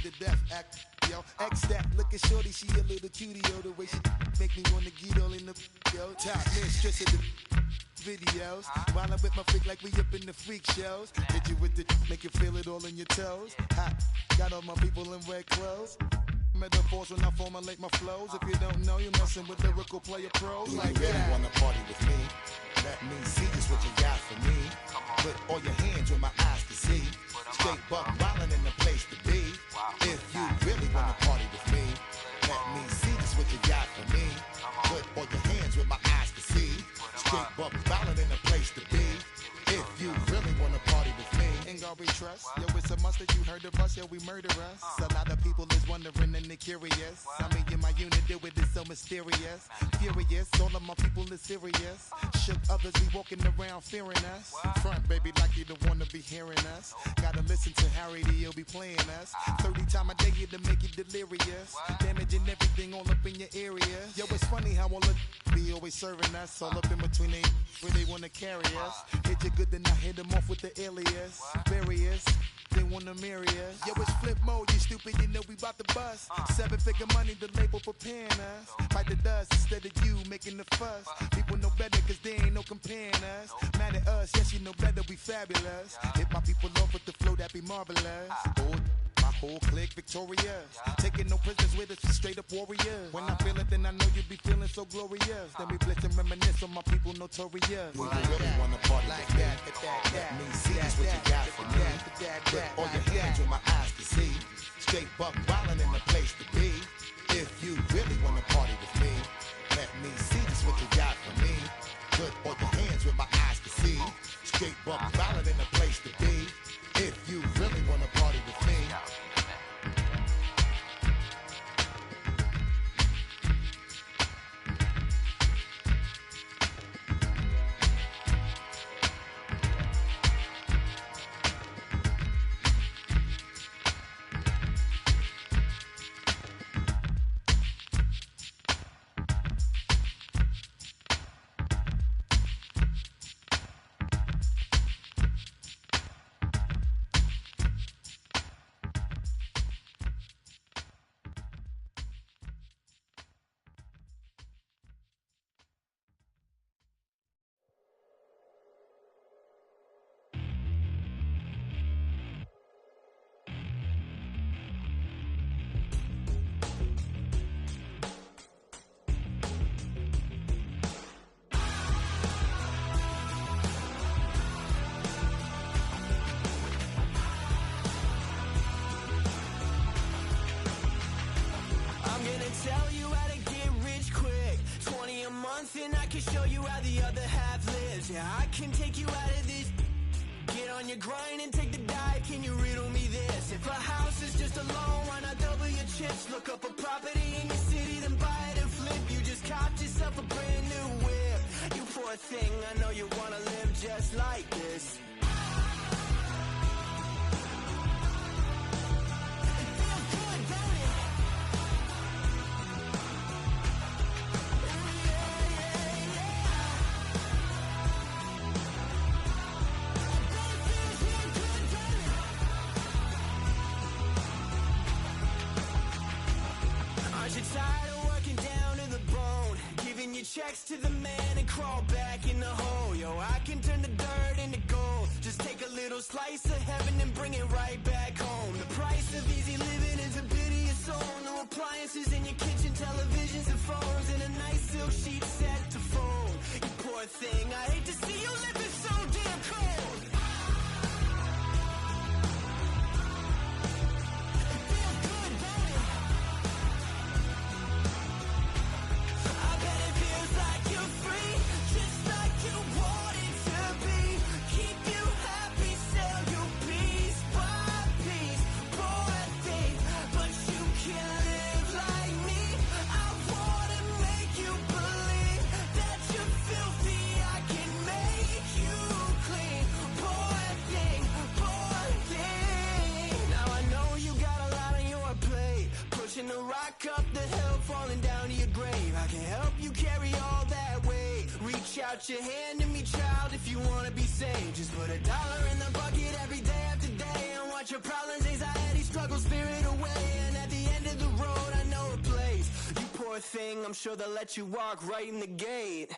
the death act, yo. X that, look at shorty, she a little cutie, yo. The way she make me wanna get all in the, yo. Top mistress of the videos. While I'm with my freak like we up in the freak shows. Hit you with the, make you feel it all in your toes. Hot, got all my people in red clothes. Metaphors when I formulate my flows. If you don't know, you're messing with lyrical player pros. Do like you really that. wanna party with me? Let me see just what you got for me. Put all your hands where my eyes can see. Straight buck wildin' in the place to be. If you really wanna party with me, let me see just what you got for me. Put all your hands where my eyes can see. Straight buck wildin' in the place to be. If you really wanna party with me, Ain't gonna be trust. Yo, it's a must that you heard of us. Yo, we murder us. A lot of people is wondering and they curious. I mean, in my unit deal with it so mysterious. Furious, all of my people is serious. Shook others be walking around fearing us. Front, baby, like you don't wanna be hearing us. Gotta listen to Harry D, he'll be playing us. 30 times a day to make you delirious. Damaging everything all up in your area. Yo, it's funny how all of be always serving us. All up in between they where they wanna carry us. Hit you good, then I hit them off with the alias. Various, they wanna marry us. Yo, it's flip mode, you stupid, you know we bout to bust. 7-figure money, the label preparing us. Fight the dust instead of you making the fuss. People know better cause they ain't no comparing us. Mad at us, yes you know better, we fabulous. Hit my people off with the flow, that be marvelous. Oh, my whole clique victorious. Taking no prisoners with us, straight up warriors. When I feel it, then I know you be feeling so glorious. Then we blitz and reminisce on my people notorious. do you really wanna party with me? Let me see just what you got for me. Put all your hands where my eyes can see. Straight buck wildin' in the place to be. If you really wanna party with me, let me see just what you got for me. Put all your hands where my eyes can see. Straight buck wildin' in the place to be. If you really wanna party with me. Tell you how to get rich quick. 20 a month and I can show you how the other half lives. Yeah, I can take you out of this. Get on your grind and take the dive. Can you riddle me this? If a house is just a loan, why not double your chips? Look up a property in your city, then buy it and flip. You just copped yourself a brand new whip. You poor thing, I know you wanna live just like this. Checks to the man and crawl back in the hole. Yo, I can turn the dirt into gold. Just take a little slice of heaven and bring it right back home. The price of easy living is a pity of soul. No appliances in your kitchen, televisions and phones, and a nice silk sheet set to fold. You poor thing, I hate to see you living so damn cold. To rock up the hill, falling down to your grave. I can help you carry all that weight. Reach out your hand to me, child, if you wanna be saved. Just put $1 in the bucket every day after day and watch your problems, anxiety, struggle, spirit away. I'm sure they'll let you walk right in the gate.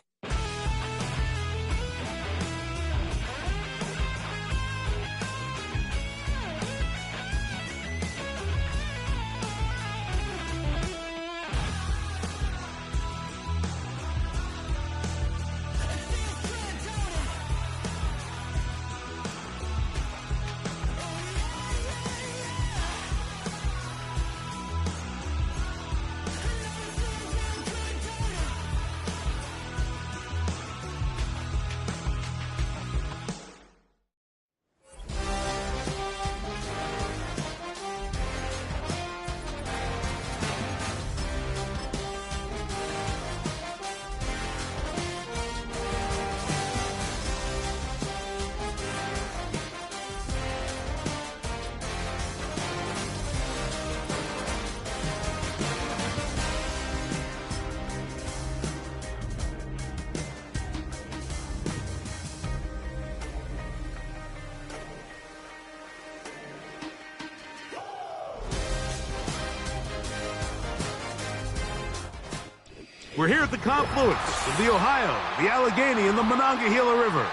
We're here at the confluence of the Ohio, the Allegheny, and the Monongahela Rivers,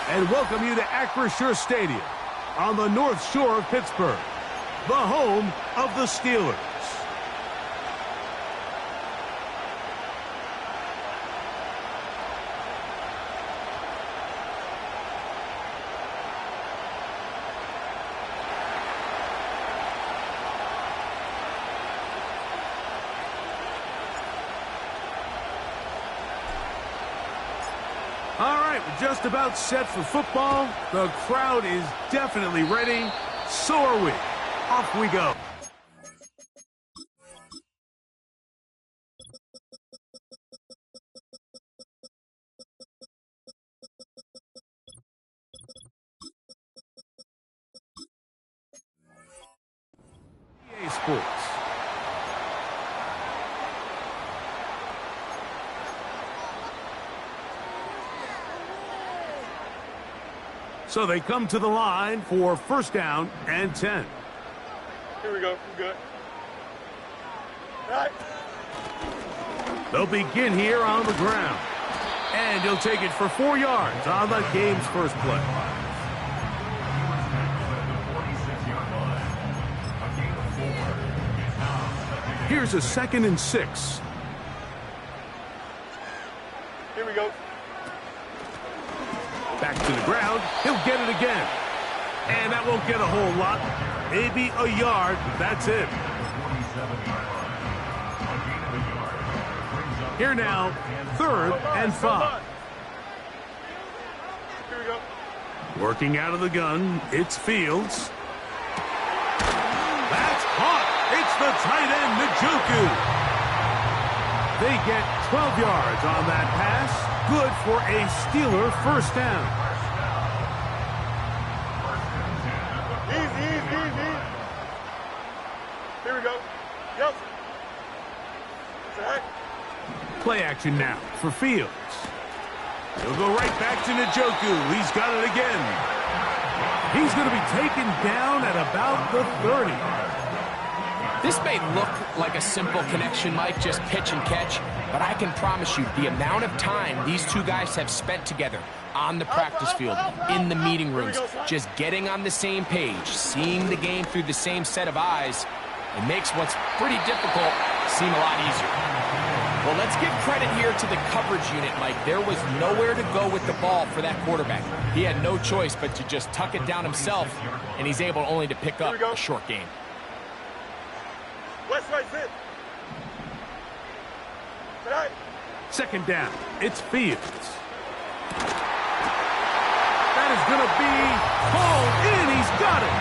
and welcome you to Acrisure Stadium on the North Shore of Pittsburgh, the home of the Steelers. All right, we're just about set for football. The crowd is definitely ready. So are we. Off we go. EA Sports. So they come to the line for first down and 10. Here we go. We're good. All right. They'll begin here on the ground. And he'll take it for 4 yards on the game's first play. Here's a 2nd and 6. Here we go. Back to the ground. He'll get it again. And that won't get a whole lot. Maybe a yard, but that's it. Here now, 3rd and 5. Here we go. Working out of the gun, it's Fields. That's caught. It's the tight end, Njoku. They get 12 yards on that pass. Good for a Steeler first down. Easy. Here we go. Yep. Zach. Play action now for Fields. He'll go right back to Njoku. He's got it again. He's going to be taken down at about the 30. This may look like a simple connection, Mike, just pitch and catch, but I can promise you the amount of time these two guys have spent together on the practice field, in the meeting rooms, just getting on the same page, seeing the game through the same set of eyes, it makes what's pretty difficult seem a lot easier. Well, let's give credit here to the coverage unit, Mike. There was nowhere to go with the ball for that quarterback. He had no choice but to just tuck it down himself, and he's able only to pick up a short gain. West right sit. Right. 2nd down. It's Fields. That is going to be hauled in. He's got it.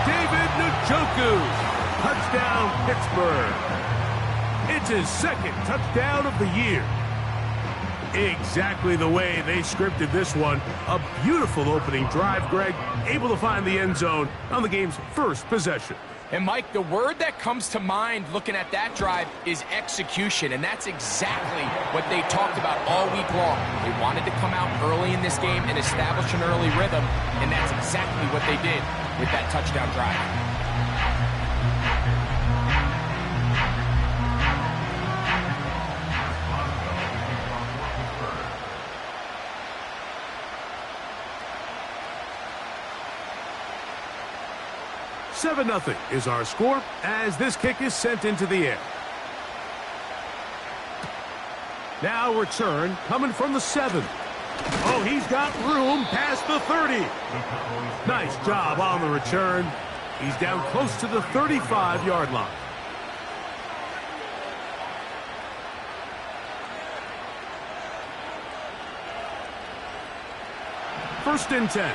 David Njoku. Touchdown, Pittsburgh. It's his 2nd touchdown of the year. Exactly the way they scripted this one. A beautiful opening drive, Greg. Able to find the end zone on the game's first possession. And, Mike, the word that comes to mind looking at that drive is execution, and that's exactly what they talked about all week long. They wanted to come out early in this game and establish an early rhythm, and that's exactly what they did with that touchdown drive. 7-0 is our score as this kick is sent into the air. Now return coming from the 7. Oh, he's got room past the 30. Nice job on the return. He's down close to the 35-yard line. First and 10.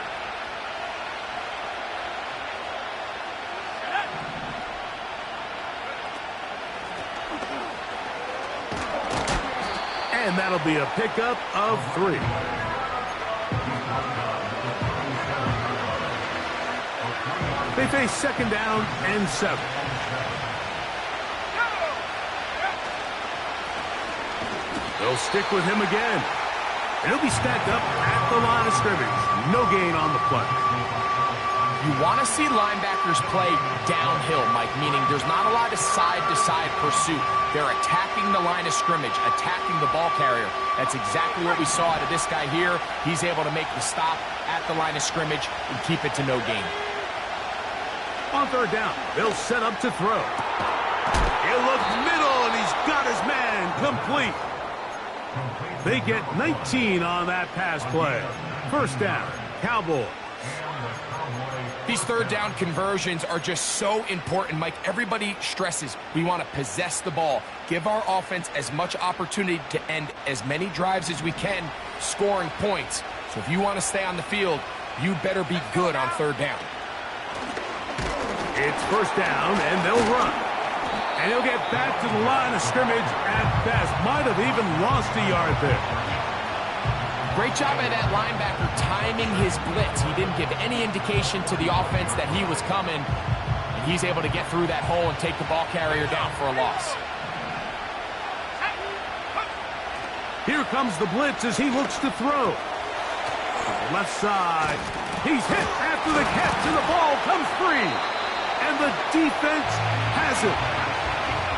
And that'll be a pickup of 3. They face second down and 7. They'll stick with him again. And he'll be stacked up at the line of scrimmage. No gain on the play. You want to see linebackers play downhill, Mike, meaning there's not a lot of side-to-side pursuit. They're attacking the line of scrimmage, attacking the ball carrier. That's exactly what we saw out of this guy here. He's able to make the stop at the line of scrimmage and keep it to no gain. On third down, they'll set up to throw. He'll look middle, and he's got his man complete. They get 19 on that pass play. First down, Cowboys. These third down conversions are just so important, Mike. Everybody stresses we want to possess the ball, give our offense as much opportunity to end as many drives as we can, scoring points. So if you want to stay on the field, you better be good on third down. It's first down, and they'll run. And he'll get back to the line of scrimmage at best. Might have even lost a yard there. Great job by that linebacker timing his blitz. He didn't give any indication to the offense that he was coming. And he's able to get through that hole and take the ball carrier down for a loss. Here comes the blitz as he looks to throw. To the left side. He's hit after the catch, and the ball comes free. And the defense has it.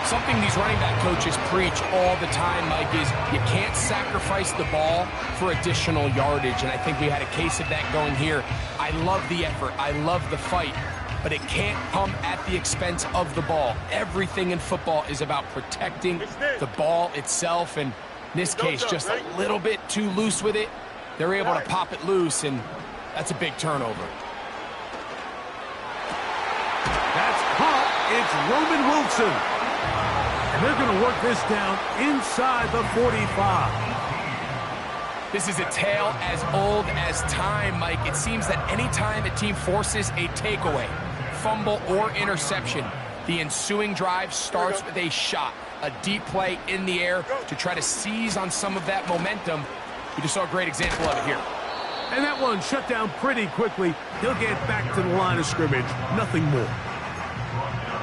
Something these running back coaches preach all the time, Mike, is you can't sacrifice the ball for additional yardage, and I think we had a case of that going here. I love the effort. I love the fight, but it can't come at the expense of the ball. Everything in football is about protecting the ball itself, and in this case, just a little bit too loose with it. They're able to pop it loose, and that's a big turnover. That's caught. It's Roman Wilson. And they're going to work this down inside the 45. This is a tale as old as time, Mike. It seems that any time a team forces a takeaway, fumble, or interception, the ensuing drive starts with a shot, a deep play in the air to try to seize on some of that momentum. We just saw a great example of it here. And that one shut down pretty quickly. He'll get back to the line of scrimmage. Nothing more.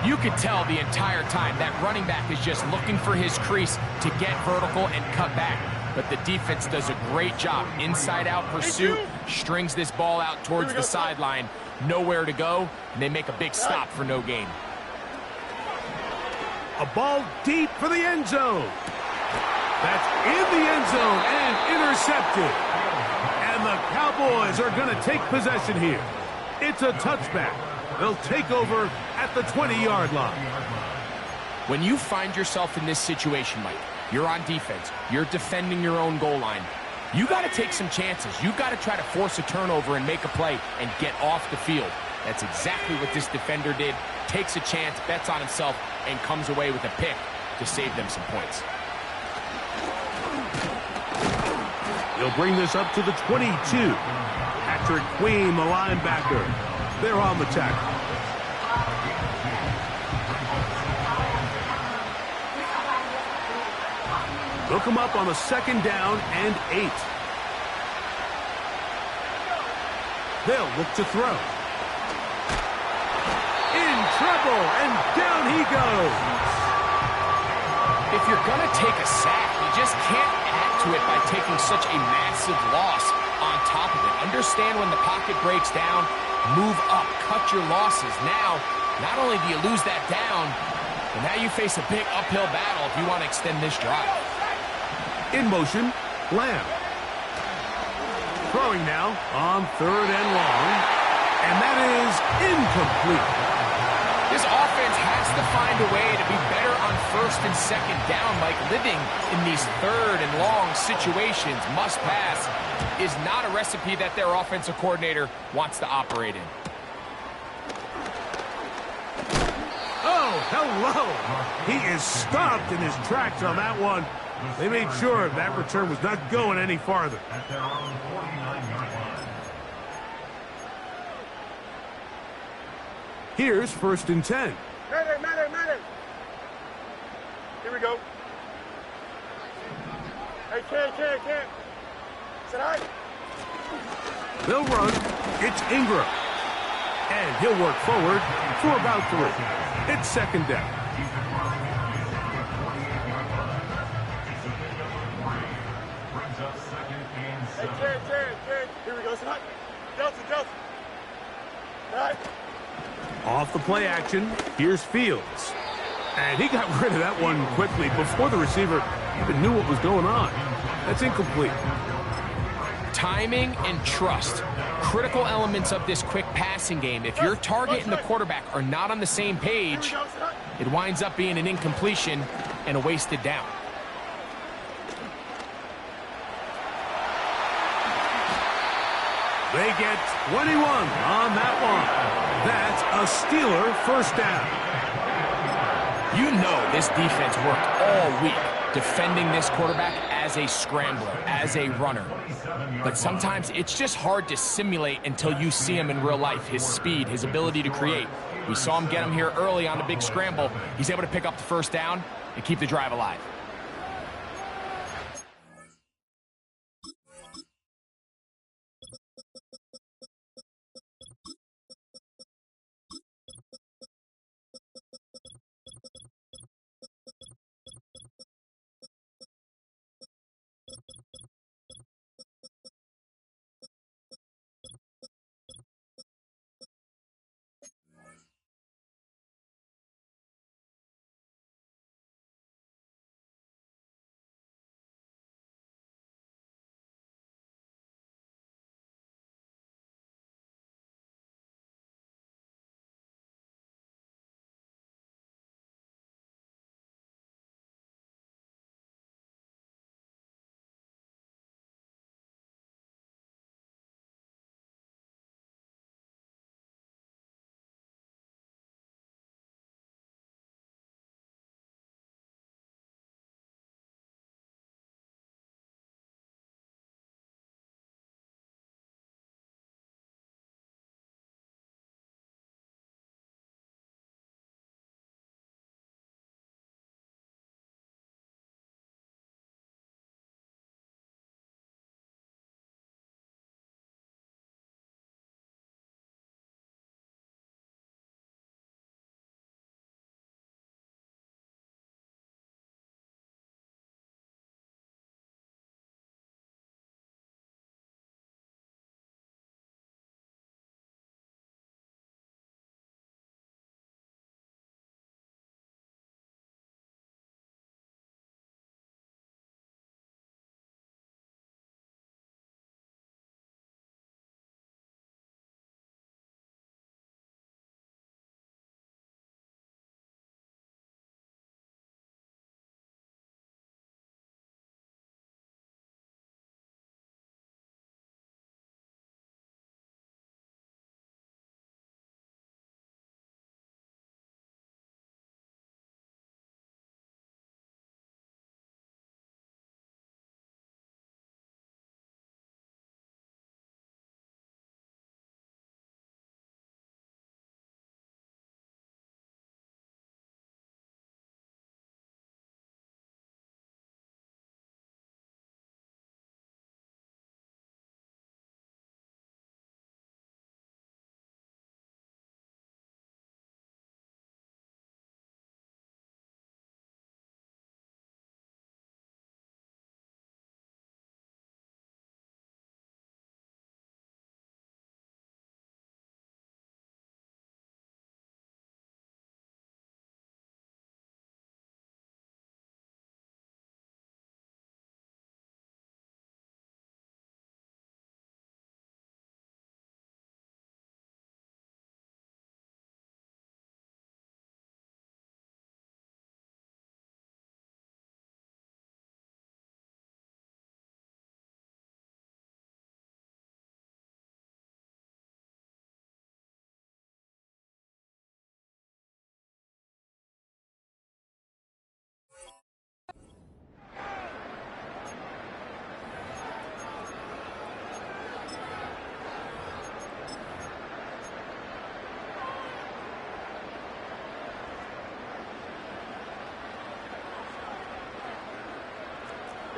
You could tell the entire time that running back is just looking for his crease to get vertical and cut back. But the defense does a great job. Inside-out pursuit, strings this ball out towards the sideline. Nowhere to go, and they make a big stop for no gain. A ball deep for the end zone. That's in the end zone and intercepted. And the Cowboys are going to take possession here. It's a touchback. They'll take over at the 20-yard line. When you find yourself in this situation, Mike, you're on defense, you're defending your own goal line, you got to take some chances. You got to try to force a turnover and make a play and get off the field. That's exactly what this defender did. Takes a chance, bets on himself, and comes away with a pick to save them some points. He'll bring this up to the 22. Patrick Queen, the linebacker. They're on the tackle. They'll come up on a second down and 8. They'll look to throw. In trouble, and down he goes. If you're going to take a sack, you just can't add to it by taking such a massive loss on top of it. Understand when the pocket breaks down, move up, cut your losses. Now, not only do you lose that down, but now you face a big uphill battle if you want to extend this drive. In motion, Lamb. Throwing now on 3rd and long, and that is incomplete. This offense has to find a way to be better on first and second down, Mike. Living in these third and long situations, must pass, is not a recipe that their offensive coordinator wants to operate in. Oh, hello. He is stopped in his tracks on that one. They made sure that return was not going any farther. At their own 49-yard line. Here's 1st and 10. Medic. Here we go. Hey, Ken. Sit high. They'll run. It's Ingram. And he'll work forward for about 3. It's 2nd down. Brings up 2nd and 7. Hey, Ken. Here we go. Sit high. Delta. All right. Off the play action, here's Fields. And he got rid of that one quickly before the receiver even knew what was going on. That's incomplete. Timing and trust, critical elements of this quick passing game. If your target and the quarterback are not on the same page, it winds up being an incompletion and a wasted down. They get 21 on that one. That's a Steeler 1st down. You know this defense worked all week defending this quarterback as a scrambler, as a runner. But sometimes it's just hard to simulate until you see him in real life, his speed, his ability to create. We saw him get him here early on the big scramble. He's able to pick up the 1st down and keep the drive alive.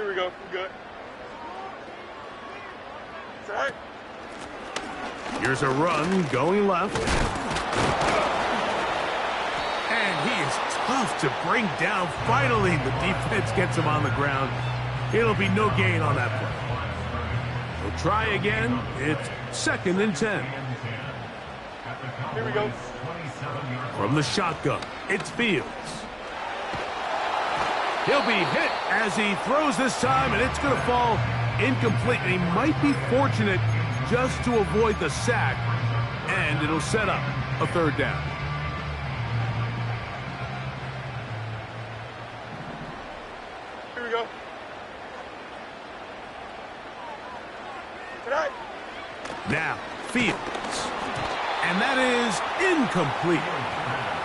Here we go. We're good. It's all right. Here's a run going left. And he is tough to bring down. Finally, the defense gets him on the ground. It'll be no gain on that play. We'll try again. It's 2nd and 10. Here we go. From the shotgun, it's Fields. He'll be hit as he throws this time, and it's going to fall incomplete. And he might be fortunate just to avoid the sack, and it'll set up a 3rd down. Here we go. Tonight. Now, Fields. And that is incomplete.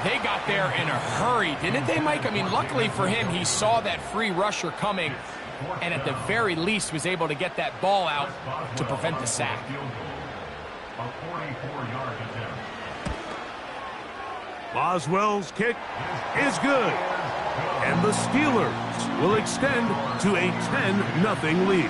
They got there in a hurry, didn't they, Mike? I mean, luckily for him, he saw that free rusher coming and at the very least was able to get that ball out to prevent the sack. Boswell's kick is good. And the Steelers will extend to a 10-0 lead.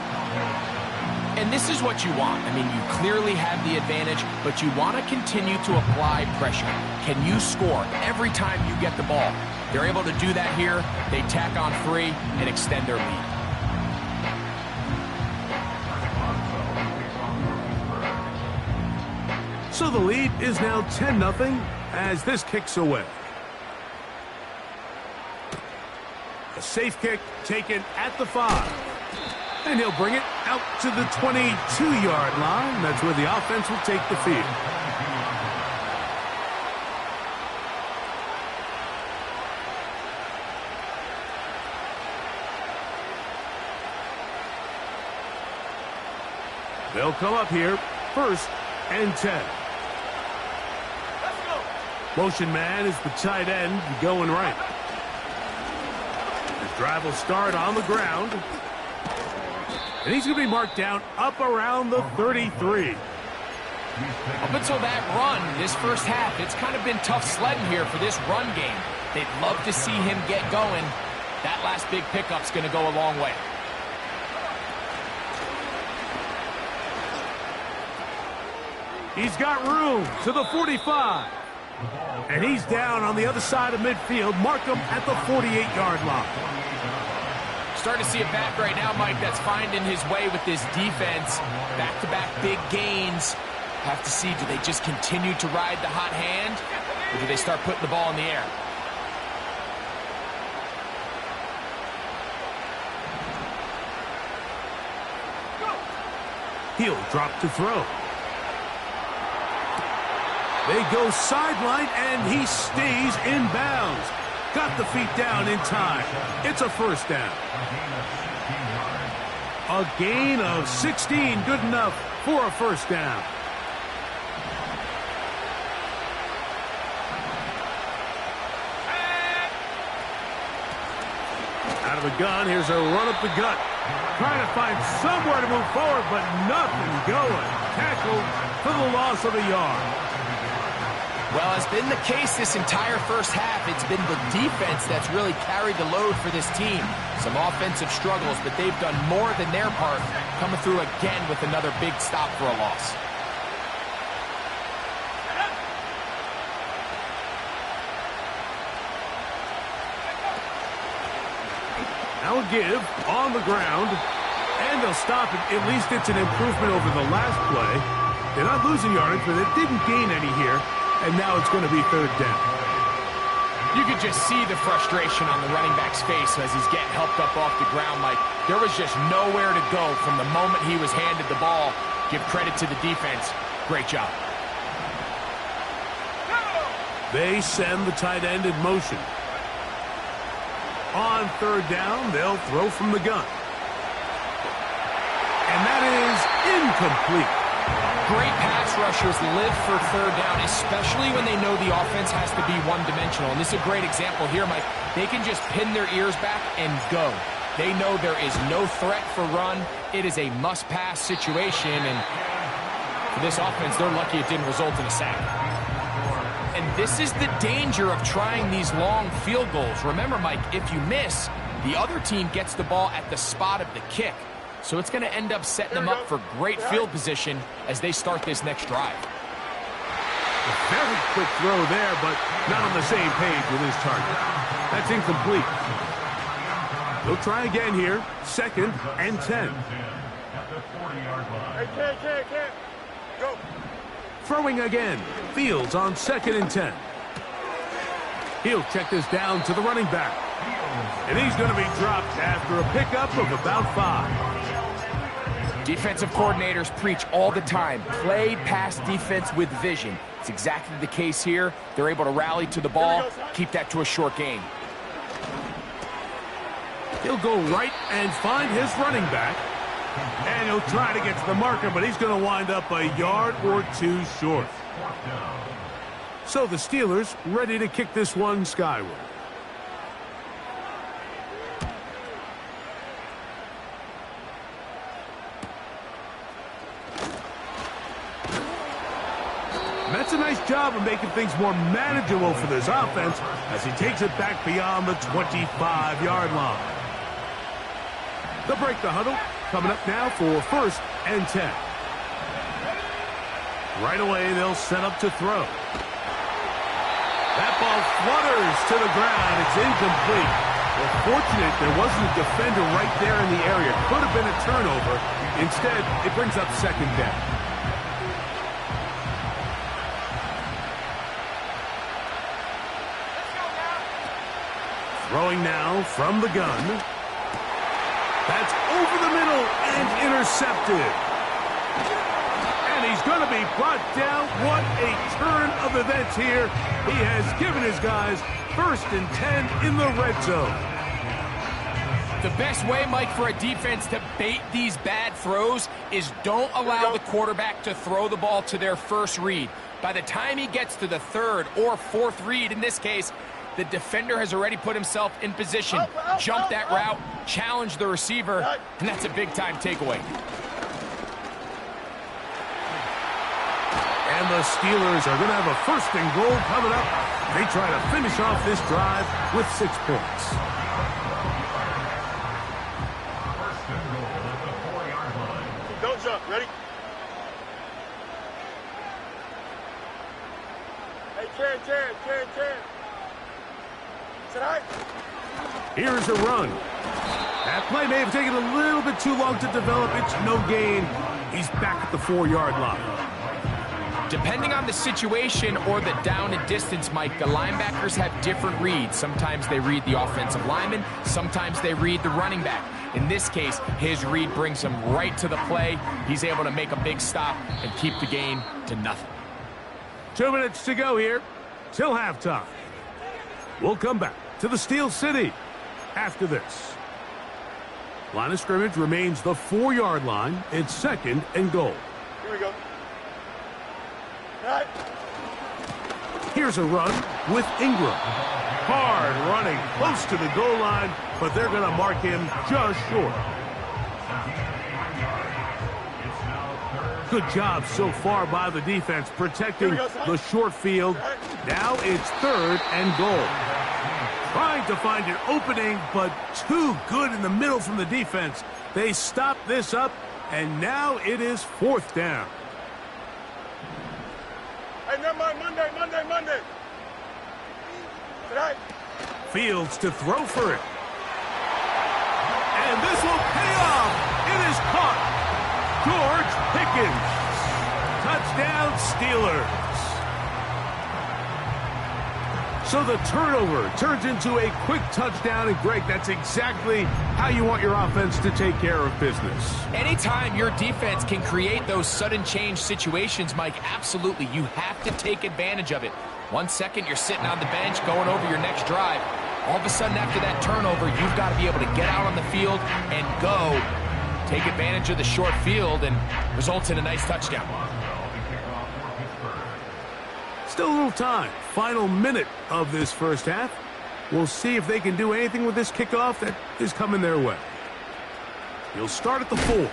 And this is what you want. I mean, you clearly have the advantage, but you want to continue to apply pressure. Can you score every time you get the ball? They're able to do that here. They tack on 3 and extend their lead. So the lead is now 10-0 as this kicks away. A safe kick taken at the 5. And he'll bring it out to the 22-yard line. That's where the offense will take the field. They'll come up here, 1st and 10. Motion man is the tight end going right. The drive will start on the ground. And he's going to be marked down up around the 33. Up until that run, this first half, it's kind of been tough sledding here for this run game. They'd love to see him get going. That last big pickup's going to go a long way. He's got room to the 45. And he's down on the other side of midfield. Mark him at the 48-yard line. Starting to see it back right now, Mike, that's finding his way with this defense. Back-to-back big gains. Have to see, do they just continue to ride the hot hand, or do they start putting the ball in the air? He'll drop to throw. They go sideline, and he stays in bounds. Got the feet down in time. It's a 1st down. A gain of 16, good enough for a 1st down. Out of a gun, here's a run up the gut. Trying to find somewhere to move forward, but nothing going. Tackled for the loss of a yard. Well, it's been the case this entire first half. It's been the defense that's really carried the load for this team. Some offensive struggles, but they've done more than their part, coming through again with another big stop for a loss. Now a give on the ground, and they'll stop it. At least it's an improvement over the last play. They're not losing yardage, but they didn't gain any here. And now it's going to be 3rd down. You could just see the frustration on the running back's face as he's getting helped up off the ground. Like, there was just nowhere to go from the moment he was handed the ball. Give credit to the defense. Great job. They send the tight end in motion. On 3rd down, they'll throw from the gun. And that is incomplete. Great pass rushers live for 3rd down, especially when they know the offense has to be one-dimensional. And this is a great example here, Mike. They can just pin their ears back and go. They know there is no threat for run. It is a must-pass situation, and for this offense, they're lucky it didn't result in a sack. And this is the danger of trying these long field goals. Remember, Mike, if you miss, The other team gets the ball at the spot of the kick. So it's going to end up setting them up for great field position as they start this next drive. A very quick throw there, but not on the same page with his target. That's incomplete. They'll try again here. 2nd and 10. Hey, can't. Go. Throwing again. Fields on 2nd and 10. He'll check this down to the running back. And he's going to be dropped after a pickup of about 5. Defensive coordinators preach all the time. Play pass defense with vision. It's exactly the case here. They're able to rally to the ball, keep that to a short gain. He'll go right and find his running back. And he'll try to get to the marker, but he's going to wind up a yard or 2 short. So the Steelers ready to kick this one skyward. That's a nice job of making things more manageable for this offense as he takes it back beyond the 25-yard line. They'll break the huddle. Coming up now for 1st and 10. Right away, they'll set up to throw. That ball flutters to the ground. It's incomplete. Well, fortunate there wasn't a defender right there in the area. Could have been a turnover. Instead, it brings up 2nd down. Throwing now from the gun. That's over the middle and intercepted. And he's going to be brought down. What a turn of events here. He has given his guys 1st and 10 in the red zone. The best way, Mike, for a defense to bait these bad throws is don't allow the quarterback to throw the ball to their first read. By the time he gets to the 3rd or 4th read, in this case, the defender has already put himself in position, jump that route, challenge the receiver, and that's a big-time takeaway. And the Steelers are going to have a 1st and goal coming up. They try to finish off this drive with 6 points. Don't jump. Ready? Hey, Karen. Here's a run. That play may have taken a little bit too long to develop. It's no gain. He's back at the 4-yard line. Depending on the situation or the down and distance, Mike, the linebackers have different reads. Sometimes they read the offensive lineman. Sometimes they read the running back. In this case, his read brings him right to the play. He's able to make a big stop and keep the game to nothing. 2 minutes to go here till halftime. We'll come back to the Steel City after this. Line of scrimmage remains the 4-yard line. It's 2nd and goal. Here we go. Right. Here's a run with Ingram. Hard running close to the goal line, but they're going to mark him just short. Good job so far by the defense protecting the short field. Now it's 3rd and goal. Trying to find an opening, but too good in the middle from the defense. They stop this up, and now it is 4th down. Hey, never mind. Monday. Tonight. Fields to throw for it. And this will pay off. It is caught. George Pickens. Touchdown, Steelers. So the turnover turns into a quick touchdown. And, Greg, that's exactly how you want your offense to take care of business. Anytime your defense can create those sudden change situations, Mike, absolutely, you have to take advantage of it. 1 second, you're sitting on the bench going over your next drive. All of a sudden, after that turnover, you've got to be able to get out on the field and go. Take advantage of the short field and results in a nice touchdown. Still a little time. Final minute of this first half. We'll see if they can do anything with this kickoff that is coming their way. He'll start at the 4.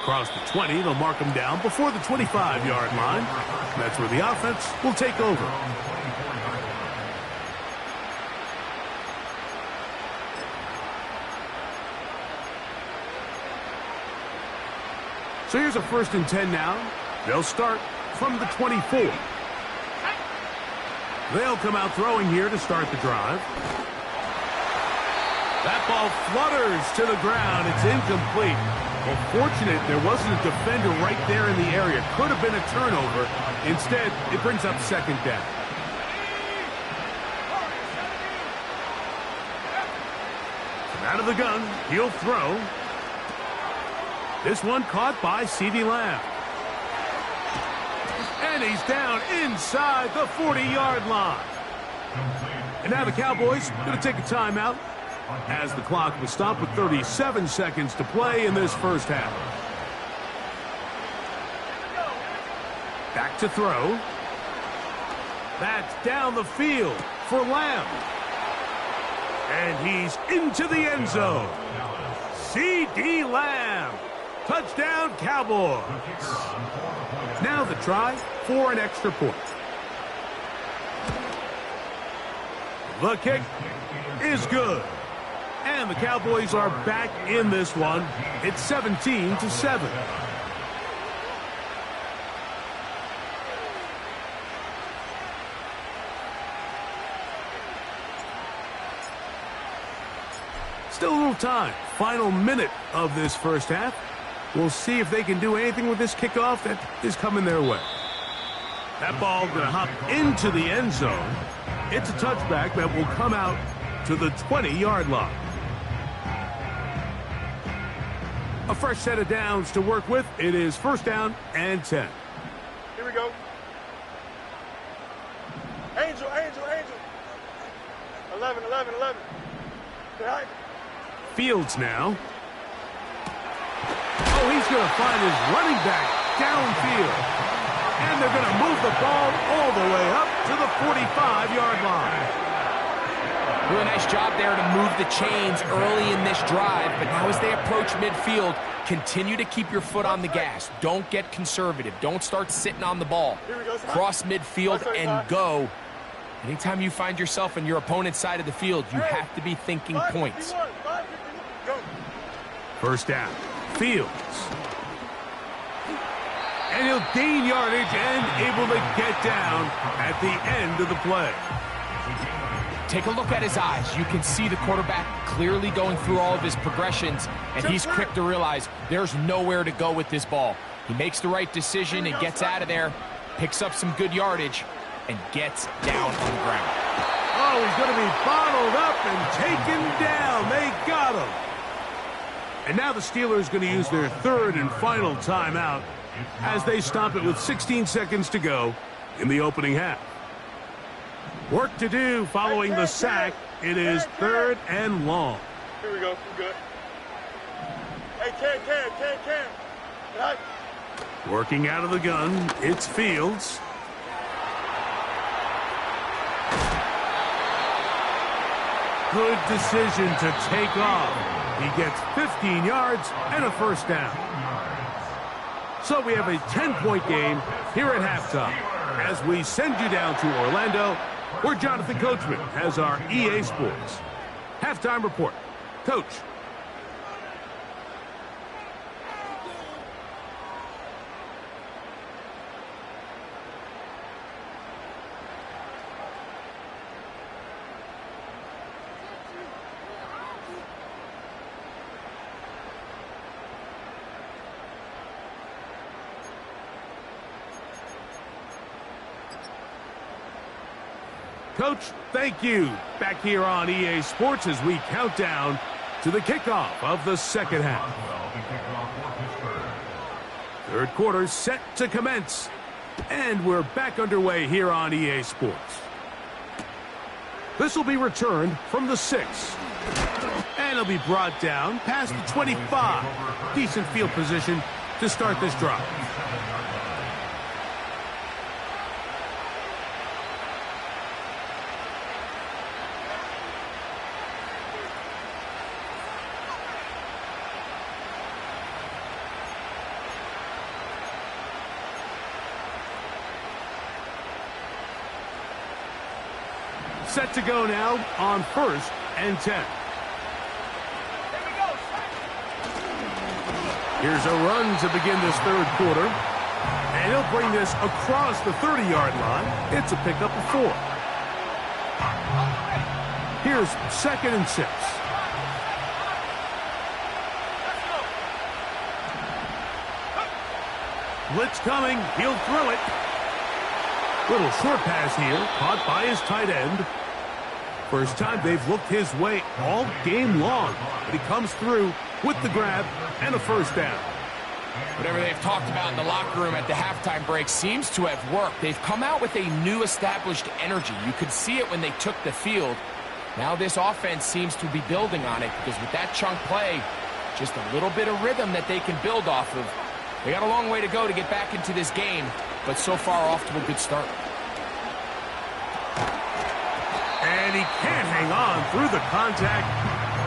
Across the 20, they'll mark him down before the 25-yard line. That's where the offense will take over. So here's a 1st and 10 now. They'll start from the 24. They'll come out throwing here to start the drive. That ball flutters to the ground. It's incomplete. Well, fortunate there wasn't a defender right there in the area. Could have been a turnover. Instead, it brings up 2nd down. Out of the gun, he'll throw. This one caught by CeeDee Lamb. And he's down inside the 40-yard line. And now the Cowboys going to take a timeout as the clock was stopped with 37 seconds to play in this first half. Back to throw. That's down the field for Lamb. And he's into the end zone. CeeDee Lamb. Touchdown, Cowboys. Now the try for an extra point. The kick is good. And the Cowboys are back in this one. It's 17-7. Still a little time. Final minute of this first half. We'll see if they can do anything with this kickoff that is coming their way. That ball going to hop into the end zone. It's a touchback that will come out to the 20-yard line. A fresh set of downs to work with. It is 1st down and 10. Here we go. Angel. 11. Right. Fields now. Oh, he's going to find his running back downfield. And they're going to move the ball all the way up to the 45-yard line. Really nice job there to move the chains early in this drive, but now as they approach midfield, continue to keep your foot on the gas. Don't get conservative. Don't start sitting on the ball. Cross midfield and go. Anytime you find yourself on your opponent's side of the field, you have to be thinking points. 1st down. Fields. And he'll gain yardage and able to get down at the end of the play. Take a look at his eyes. You can see the quarterback clearly going through all of his progressions, and he's quick to realize there's nowhere to go with this ball. He makes the right decision and gets out of there, picks up some good yardage, and gets down on the ground. Oh, he's going to be bottled up and taken down. They got him. And now the Steelers going to use their 3rd and final timeout as they stop it with 16 seconds to go in the opening half. Work to do following the sack. It is 3rd and long. Here we go. We're good. Hey, Cam. Right. Working out of the gun, it's Fields. Good decision to take off. He gets 15 yards and a 1st down. So we have a 10-point game here at halftime as we send you down to Orlando, where Jonathan Coachman has our EA Sports halftime report. Coach. Coach, thank you. Back here on EA Sports as we count down to the kickoff of the second half. 3rd quarter set to commence. And we're back underway here on EA Sports. This will be returned from the 6. And it'll be brought down past the 25. Decent field position to start this drive. Set to go now on 1st and 10. Here's a run to begin this third quarter. And he'll bring this across the 30-yard line. It's a pickup of 4. Here's 2nd and 6. Blitz coming. He'll throw it. Little short pass here. Caught by his tight end. First time they've looked his way all game long. But he comes through with the grab and a first down. Whatever they've talked about in the locker room at the halftime break seems to have worked. They've come out with a new established energy. You could see it when they took the field. Now this offense seems to be building on it because with that chunk play, just a little bit of rhythm that they can build off of. They got a long way to go to get back into this game, but so far off to a good start. And he can't hang on through the contact.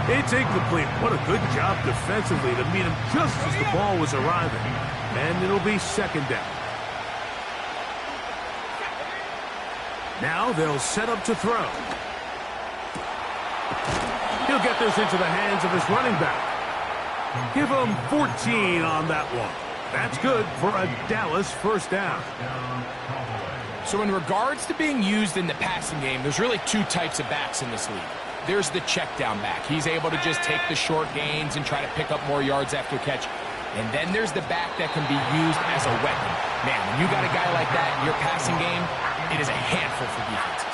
It's incomplete. What a good job defensively to meet him just as the ball was arriving. And it'll be 2nd down. Now they'll set up to throw. He'll get this into the hands of his running back. Give him 14 on that one. That's good for a Dallas first down. So in regards to being used in the passing game, there's really 2 types of backs in this league. There's the check down back. He's able to just take the short gains and try to pick up more yards after catch. And then there's the back that can be used as a weapon. Man, when you got a guy like that in your passing game, it is a handful for defenses.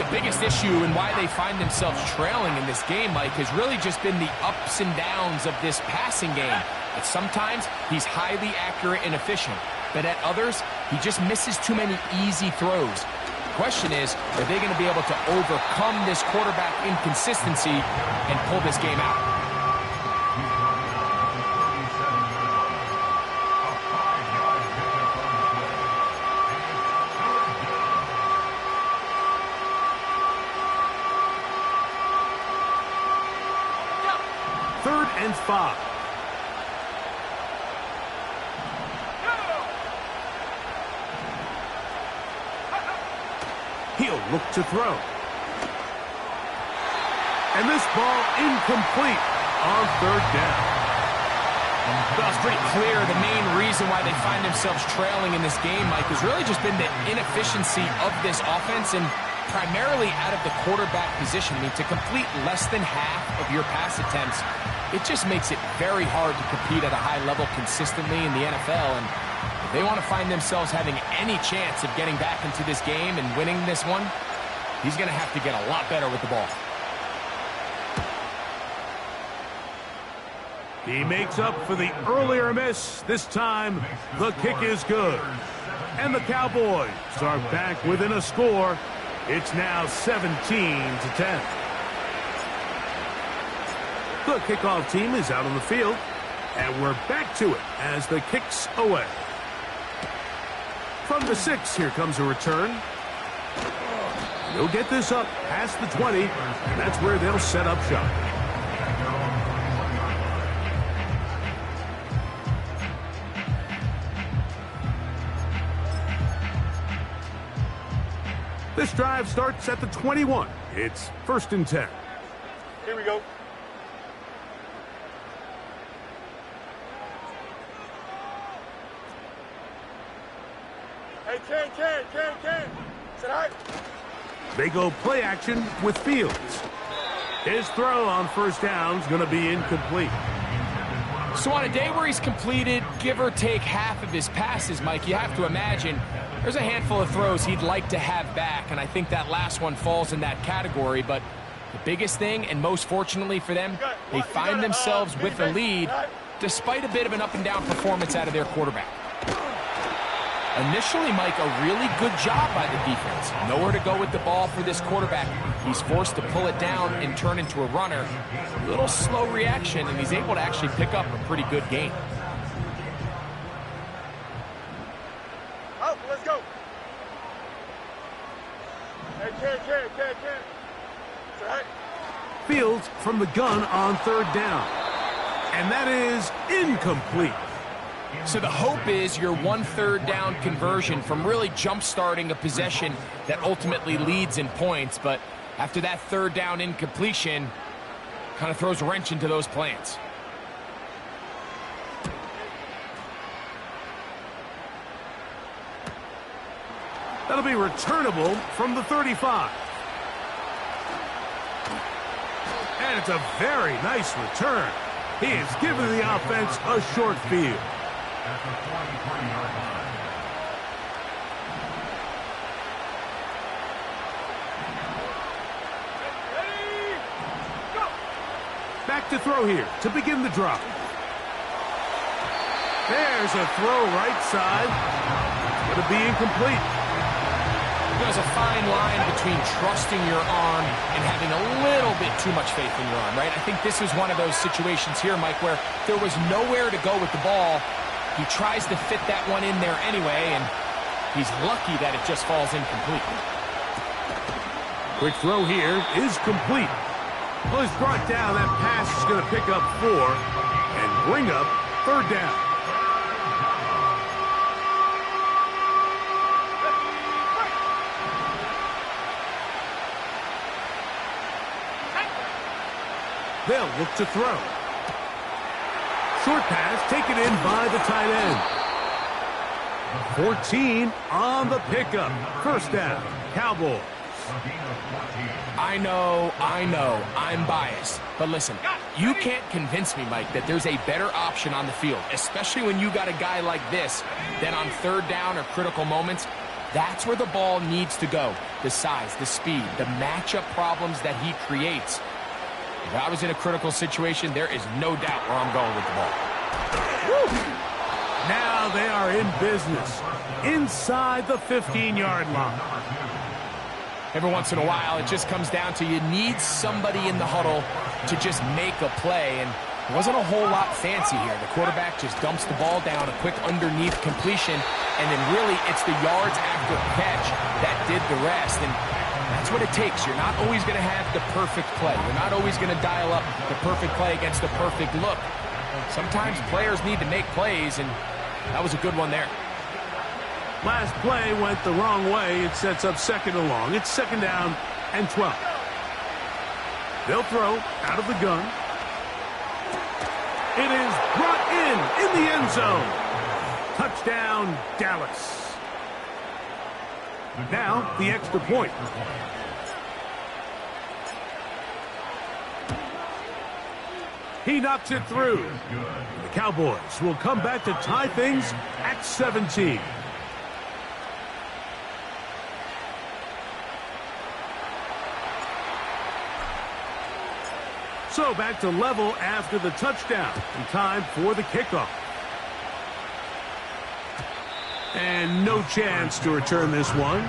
The biggest issue and why they find themselves trailing in this game, Mike, has really just been the ups and downs of this passing game. At sometimes, he's highly accurate and efficient. But at others, he just misses too many easy throws. The question is, are they going to be able to overcome this quarterback inconsistency and pull this game out? Third and 5. He'll look to throw. And this ball incomplete on 3rd down. Well, it's pretty clear the main reason why they find themselves trailing in this game, Mike, has really just been the inefficiency of this offense and primarily out of the quarterback position. I mean, to complete less than half of your pass attempts, it just makes it very hard to compete at a high level consistently in the NFL. And if they want to find themselves having any chance of getting back into this game and winning this one, he's going to have to get a lot better with the ball. He makes up for the earlier miss. This time, the kick is good. And the Cowboys are back within a score. It's now 17-10. The kickoff team is out on the field. And we're back to it as the kick's away. From the 6, here comes a return. They'll get this up past the 20, and that's where they'll set up shop. This drive starts at the 21. It's 1st and 10. Here we go. Hey, Ken. Sit high. They go play action with Fields. His throw on 1st down is going to be incomplete. So on a day where he's completed, give or take half of his passes, Mike, you have to imagine there's a handful of throws he'd like to have back, and I think that last one falls in that category. But the biggest thing, and most fortunately for them, they find themselves with a lead despite a bit of an up-and-down performance out of their quarterback. Initially, Mike, a really good job by the defense. Nowhere to go with the ball for this quarterback. He's forced to pull it down and turn into a runner. A little slow reaction, and he's able to actually pick up a pretty good gain. Out, let's go. Hey, Ken. Sit high. Fields from the gun on 3rd down. And that is incomplete. So the hope is your 1/3 down conversion from really jump-starting a possession that ultimately leads in points. But after that 3rd down incompletion, kind of throws a wrench into those plans. That'll be returnable from the 35. And it's a very nice return. He has given the offense a short field. At the 43-yard line. Back to throw here to begin the drop. There's a throw right side. It's going to be incomplete. There's a fine line between trusting your arm and having a little bit too much faith in your arm, right? I think this is one of those situations here, Mike, where there was nowhere to go with the ball. He tries to fit that one in there anyway, and he's lucky that it just falls incomplete. Quick throw here is complete. Well, he's brought down. That pass is going to pick up 4 and bring up third down. They'll look to throw. Short pass taken in by the tight end. 14 on the pickup. First down, Cowboys. I know, I'm biased. But listen, you can't convince me, Mike, that there's a better option on the field, especially when you got a guy like this, that on third down or critical moments, that's where the ball needs to go. The size, the speed, the matchup problems that he creates. If I was in a critical situation, there is no doubt where I'm going with the ball. Woo! Now they are in business inside the 15-yard line. Every once in a while, it just comes down to you need somebody in the huddle to just make a play, and it wasn't a whole lot fancy here. The quarterback just dumps the ball down, a quick underneath completion, and then really it's the yards after catch that did the rest, and that's what it takes. You're not always going to have the perfect play. You're not always going to dial up the perfect play against the perfect look. Sometimes players need to make plays, and that was a good one there. Last play went the wrong way. It sets up second and long. It's second down and 12. They'll throw out of the gun. It is brought in the end zone. Touchdown, Dallas. Now the extra point. He knocks it through. The Cowboys will come back to tie things at 17. So back to level after the touchdown. And time for the kickoff. And no chance to return this one.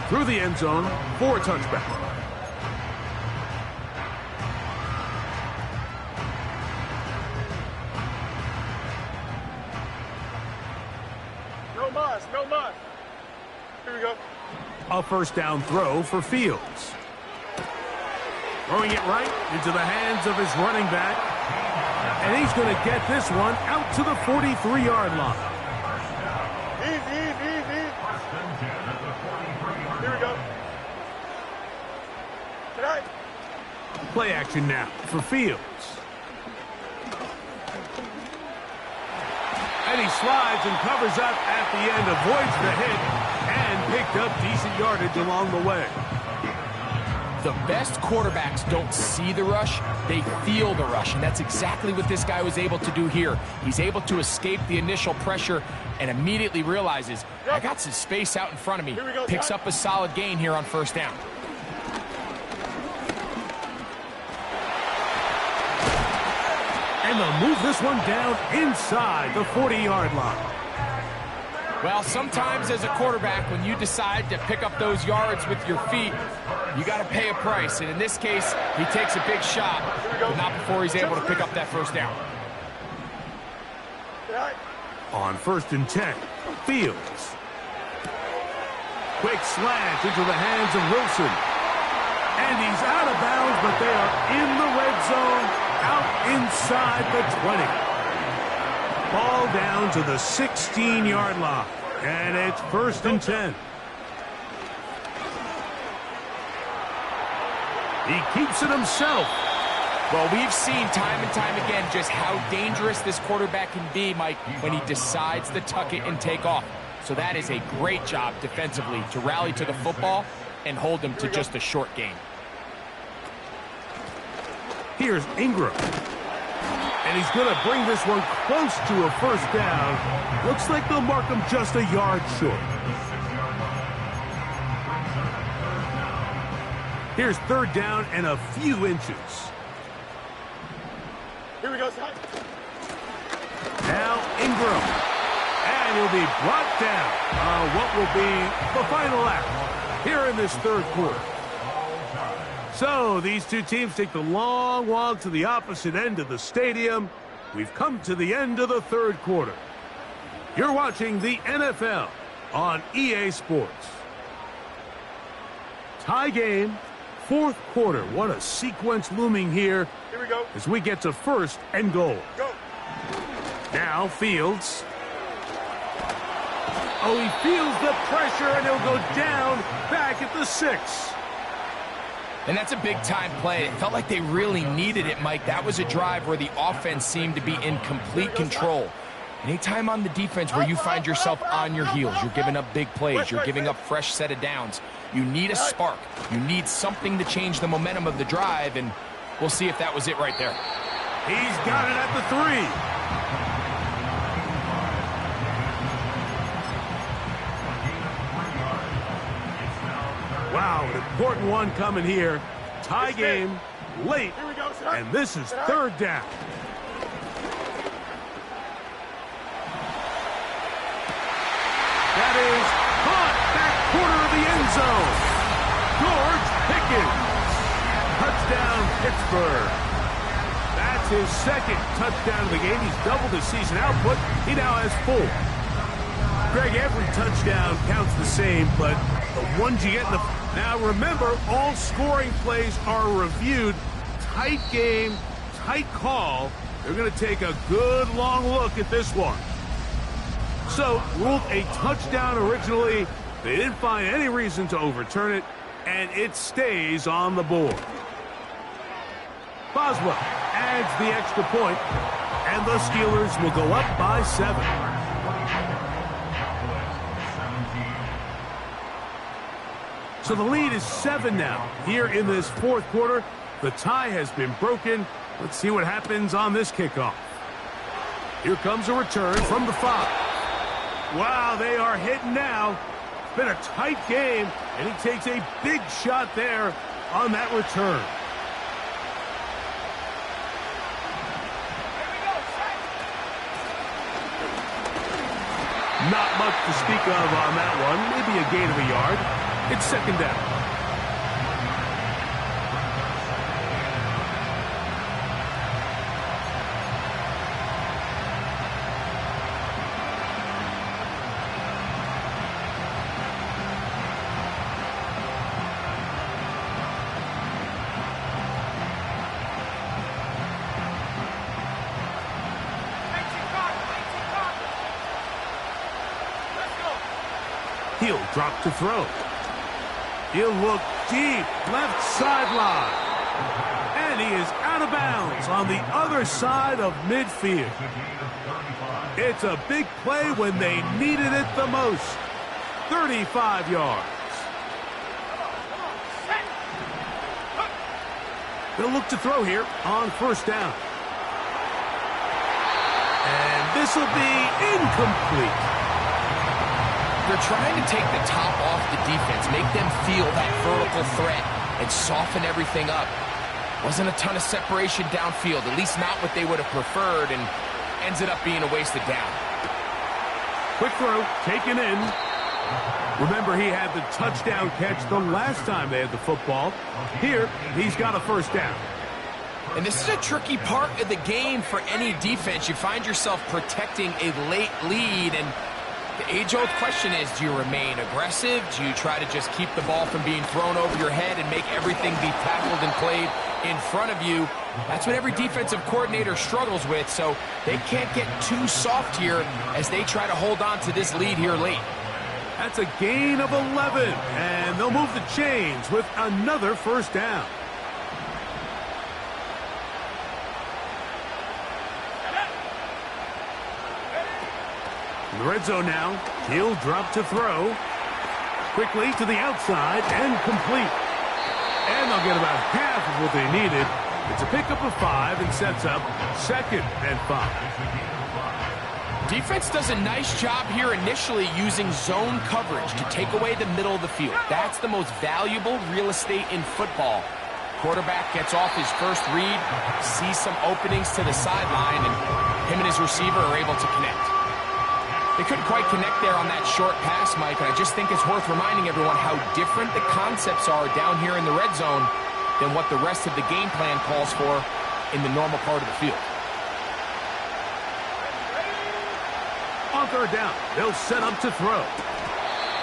Through the end zone for a touchback. No muss. Here we go. A first down throw for Fields. Throwing it right into the hands of his running back. And he's going to get this one out to the 43-yard line. Easy. Here we go. Tonight. Play action now for Fields. And he slides and covers up at the end, avoids the hit, and picked up decent yardage along the way. The best quarterbacks don't see the rush, they feel the rush, and that's exactly what this guy was able to do here. He's able to escape the initial pressure and immediately realizes, I got some space out in front of me. Picks up a solid gain here on first down. And they'll move this one down inside the 40-yard line. Well, sometimes as a quarterback, when you decide to pick up those yards with your feet, you got to pay a price. And in this case, he takes a big shot, but not before he's able to pick up that first down. On 1st and 10, Fields. Quick slant into the hands of Wilson. And he's out of bounds, but they are in the red zone, out inside the 20. Ball down to the 16-yard line, and it's 1st and 10. He keeps it himself. Well, we've seen time and time again just how dangerous this quarterback can be, Mike, when he decides to tuck it and take off. So that is a great job defensively to rally to the football and hold them to just a short gain. Here's Ingram. And he's going to bring this one close to a first down. Looks like they'll mark him just a yard short. Here's third down and a few inches. Here we go, Scott. Now Ingram. And he'll be brought down. What will be the final act here in this third quarter. So these two teams take the long walk to the opposite end of the stadium. We've come to the end of the third quarter. You're watching the NFL on EA Sports. Tie game, fourth quarter. What a sequence looming here. Here we go. As we get to first and goal. Go. Now Fields. Oh, he feels the pressure, and he'll go down back at the 6. And that's a big-time play. It felt like they really needed it, Mike. That was a drive where the offense seemed to be in complete control. Anytime on the defense where you find yourself on your heels, you're giving up big plays, you're giving up fresh set of downs, you need a spark. You need something to change the momentum of the drive, and we'll see if that was it right there. He's got it at the 3. Wow, an important one coming here. Tie game, late, and this is third down. That is caught back corner of the end zone. George Pickens. Touchdown, Pittsburgh. That's his second touchdown of the game. He's doubled his season output. He now has 4. Greg, every touchdown counts the same, but the ones you get in the... Now remember, all scoring plays are reviewed. Tight game, tight call. They're going to take a good long look at this one. So, ruled a touchdown originally. They didn't find any reason to overturn it, and it stays on the board. Boswell adds the extra point, and the Steelers will go up by 7. So the lead is 7 now. Here in this fourth quarter, the tie has been broken. Let's see what happens on this kickoff. Here comes a return from the 5. Wow, they are hitting now. It's been a tight game, and he takes a big shot there on that return. Not much to speak of on that one. Maybe a gain of a yard. It's second down. He'll drop to throw. He'll look deep, left sideline. And he is out of bounds on the other side of midfield. It's a big play when they needed it the most. 35 yards. They'll look to throw here on first down. And this will be incomplete. They're trying to take the top off the defense, make them feel that vertical threat, and soften everything up. Wasn't a ton of separation downfield, at least not what they would have preferred, and ends it up being a wasted down. Quick throw, taken in. Remember, he had the touchdown catch the last time they had the football. Here, he's got a first down. And this is a tricky part of the game for any defense. You find yourself protecting a late lead, and the age-old question is, do you remain aggressive? Do you try to just keep the ball from being thrown over your head and make everything be tackled and played in front of you? That's what every defensive coordinator struggles with, so they can't get too soft here as they try to hold on to this lead here late. That's a gain of 11, and they'll move the chains with another first down. In the red zone now, he'll drop to throw. Quickly to the outside and complete. And they'll get about half of what they needed. It's a pickup of 5 and sets up 2nd and 5. Defense does a nice job here initially using zone coverage to take away the middle of the field. That's the most valuable real estate in football. Quarterback gets off his first read, sees some openings to the sideline, and him and his receiver are able to connect. They couldn't quite connect there on that short pass, Mike, and I just think it's worth reminding everyone how different the concepts are down here in the red zone than what the rest of the game plan calls for in the normal part of the field. On 3rd down, they'll set up to throw.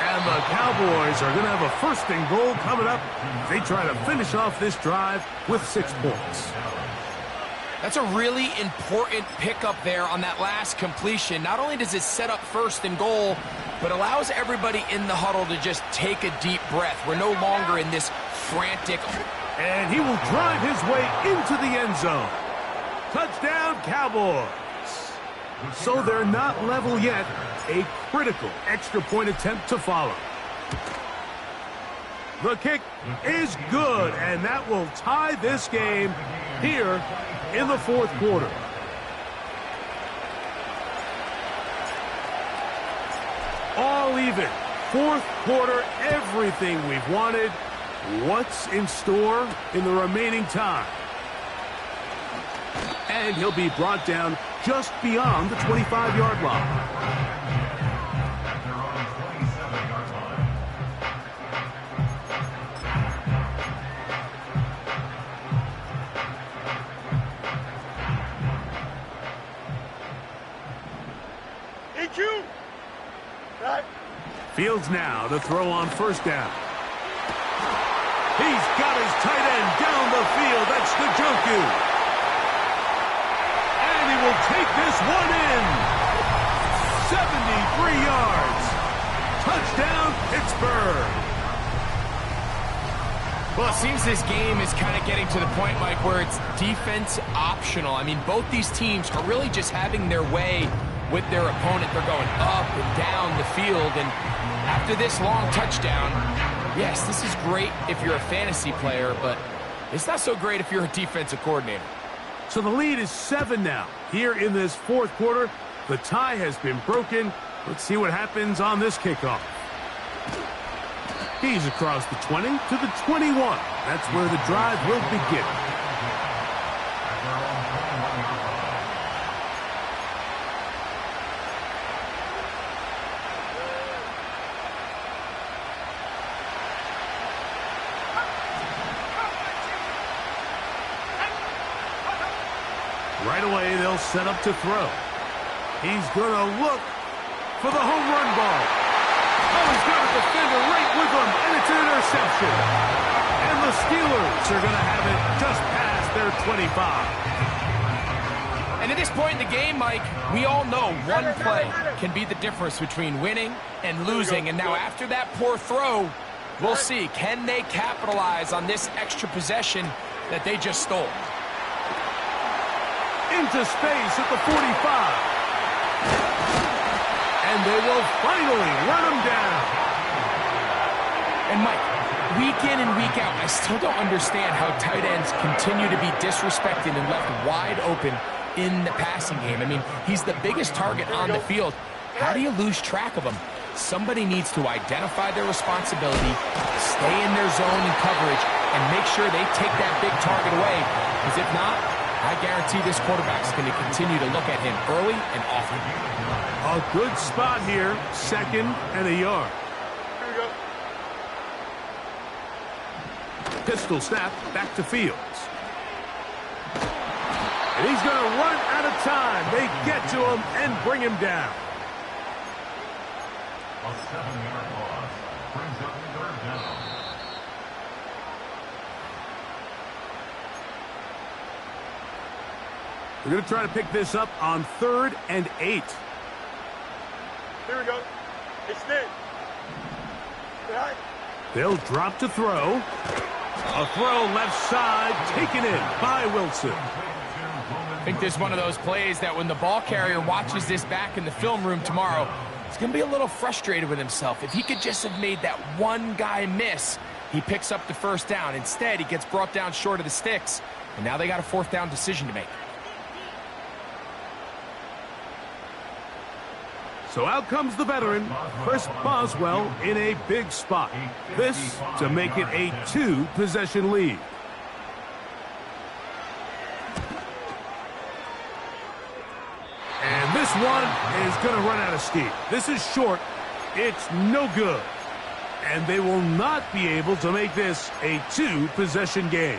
And the Cowboys are going to have a 1st and goal coming up. They try to finish off this drive with 6 points. That's a really important pickup there on that last completion. Not only does it set up 1st and goal, but allows everybody in the huddle to just take a deep breath. We're no longer in this frantic... And he will drive his way into the end zone. Touchdown, Cowboys. So they're not level yet. A critical extra point attempt to follow. The kick is good, and that will tie this game here in the 4th quarter. All even. 4th quarter, everything we've wanted. What's in store in the remaining time? And he'll be brought down just beyond the 25-yard line. EQ! Right. Fields now to throw on 1st down. He's got his tight end down the field. That's Njoku. And he will take this one in. 73 yards. Touchdown, Pittsburgh. Well, it seems this game is kind of getting to the point, Mike, where it's defense optional. I mean, both these teams are really just having their way with their opponent. They're going up and down the field. And after this long touchdown, yes, this is great if you're a fantasy player, but it's not so great if you're a defensive coordinator. So the lead is 7 now. Here in this 4th quarter, the tie has been broken. Let's see what happens on this kickoff. He's across the 20 to the 21. That's where the drive will begin. Right away, they'll set up to throw. He's going to look for the home run ball. Oh, he's got a defender right with him, and it's an interception. And the Steelers are going to have it just past their 25. And at this point in the game, Mike, we all know one play can be the difference between winning and losing. And now after that poor throw, we'll see, can they capitalize on this extra possession that they just stole? Into space at the 45. And they will finally run him down. And Mike, week in and week out, I still don't understand how tight ends continue to be disrespected and left wide open in the passing game. I mean, he's the biggest target on the field. How do you lose track of him? Somebody needs to identify their responsibility, stay in their zone and coverage, and make sure they take that big target away. Because if not, I guarantee this quarterback's going to continue to look at him early and often. A good spot here, 2nd and a yard. Here we go. Pistol snap back to Fields. And he's going to run out of time. They get to him and bring him down. A 7-yard loss brings up 3rd down. We're going to try to pick this up on 3rd and 8. Here we go. Extend. Right. They'll drop to throw. A throw left side, taken in by Wilson. I think this is one of those plays that when the ball carrier watches this back in the film room tomorrow, He's going to be a little frustrated with himself. If he could just have made that one guy miss, he picks up the first down. Instead, he gets brought down short of the sticks, and now they got a fourth down decision to make. So out comes the veteran, Chris Boswell, in a big spot. This to make it a 2-possession lead. And this one is going to run out of steam. This is short. It's no good. And they will not be able to make this a 2-possession game.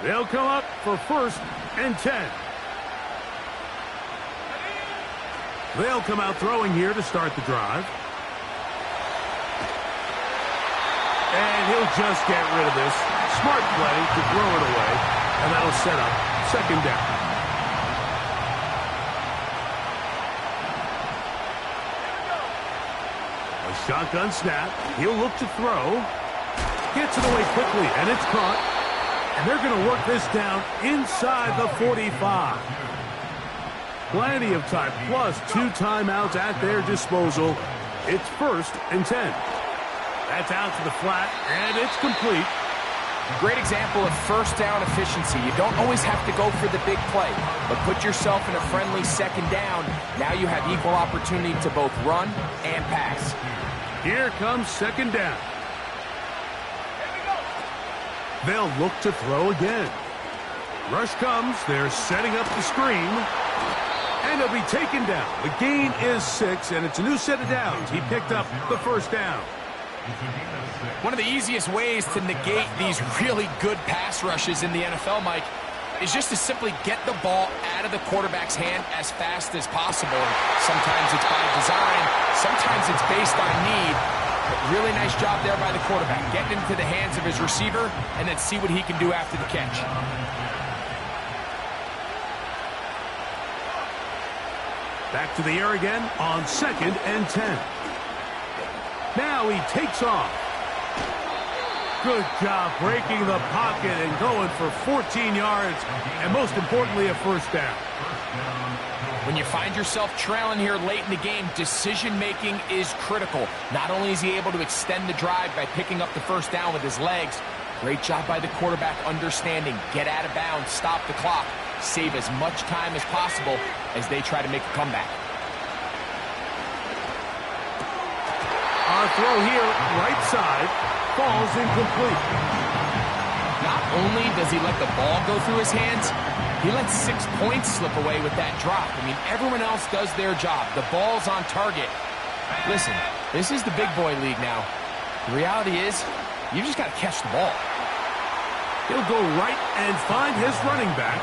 They'll come up for 1st and 10. They'll come out throwing here to start the drive. And he'll just get rid of this. Smart play to throw it away. And that'll set up 2nd down. A shotgun snap. He'll look to throw. Gets it away quickly, and it's caught. And they're going to work this down inside the 45. Plenty of time, plus 2 timeouts at their disposal. It's 1st and 10. That's out to the flat, and it's complete. Great example of first down efficiency. You don't always have to go for the big play, but put yourself in a friendly 2nd down. Now you have equal opportunity to both run and pass. Here comes 2nd down. They'll look to throw again. Rush comes. They're setting up the screen. And he'll be taken down. The gain is 6, and it's a new set of downs. He picked up the 1st down. One of the easiest ways to negate these really good pass rushes in the NFL, Mike, is just to simply get the ball out of the quarterback's hand as fast as possible. Sometimes it's by design. Sometimes it's based on need. But really nice job there by the quarterback. Getting into the hands of his receiver and then see what he can do after the catch. Back to the air again on 2nd and 10. Now he takes off. Good job breaking the pocket and going for 14 yards. And most importantly, a 1st down. When you find yourself trailing here late in the game, decision-making is critical. Not only is he able to extend the drive by picking up the 1st down with his legs, great job by the quarterback understanding, get out of bounds, stop the clock, save as much time as possible as they try to make a comeback. Our throw here, right side, falls incomplete. Not only does he let the ball go through his hands, he lets 6 points slip away with that drop. I mean, everyone else does their job. The ball's on target. Listen, this is the big boy league now. The reality is, you just got to catch the ball. He'll go right and find his running back.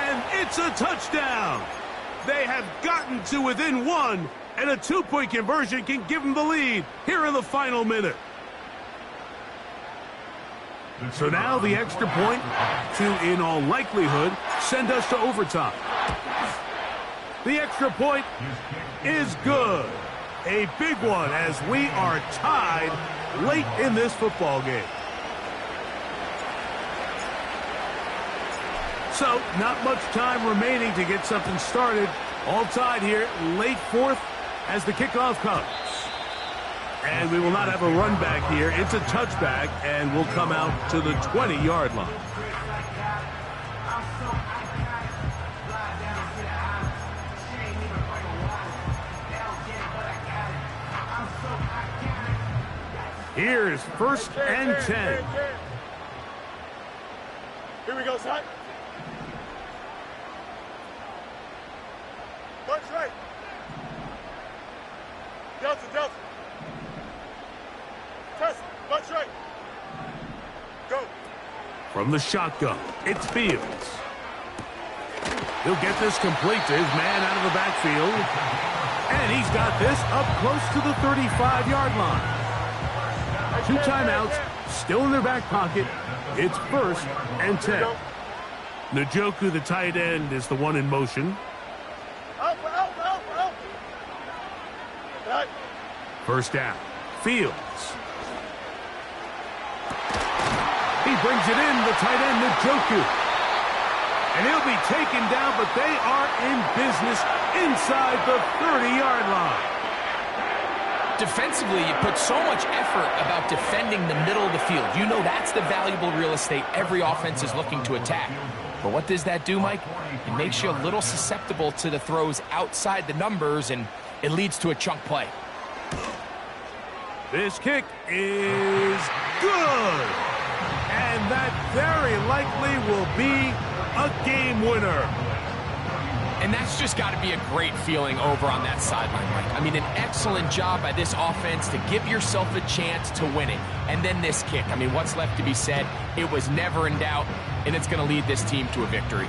And it's a touchdown. They have gotten to within 1, and a 2-point conversion can give them the lead here in the final minute. So now the extra point to, in all likelihood, send us to overtime. The extra point is good. A big one as we are tied late in this football game. So, not much time remaining to get something started. All tied here, late 4th as the kickoff comes. And we will not have a run back here. It's a touchback, and we'll come out to the 20-yard line. Here's 1st and 10. Here we go, son. Punch right. Delta, Delta. Test, punch right. Go. From the shotgun, it's Fields. He'll get this complete to his man out of the backfield. And he's got this up close to the 35-yard line. 2 timeouts, still in their back pocket. It's 1st and 10. Njoku, the tight end, is the one in motion. Out. 1st down. Fields. He brings it in, the tight end, Njoku. And he'll be taken down, but they are in business inside the 30-yard line. Defensively, you put so much effort about defending the middle of the field. You know that's the valuable real estate every offense is looking to attack. But what does that do, Mike? It makes you a little susceptible to the throws outside the numbers, and it leads to a chunk play. This kick is good. And that very likely will be a game winner. And that's just got to be a great feeling over on that sideline, Mike. I mean, an excellent job by this offense to give yourself a chance to win it. And then this kick. I mean, what's left to be said? It was never in doubt, and it's going to lead this team to a victory.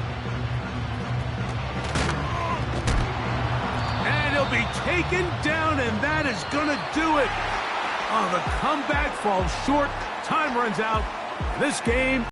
And he'll be taken down, and that is going to do it. Oh, the comeback falls short. Time runs out. This game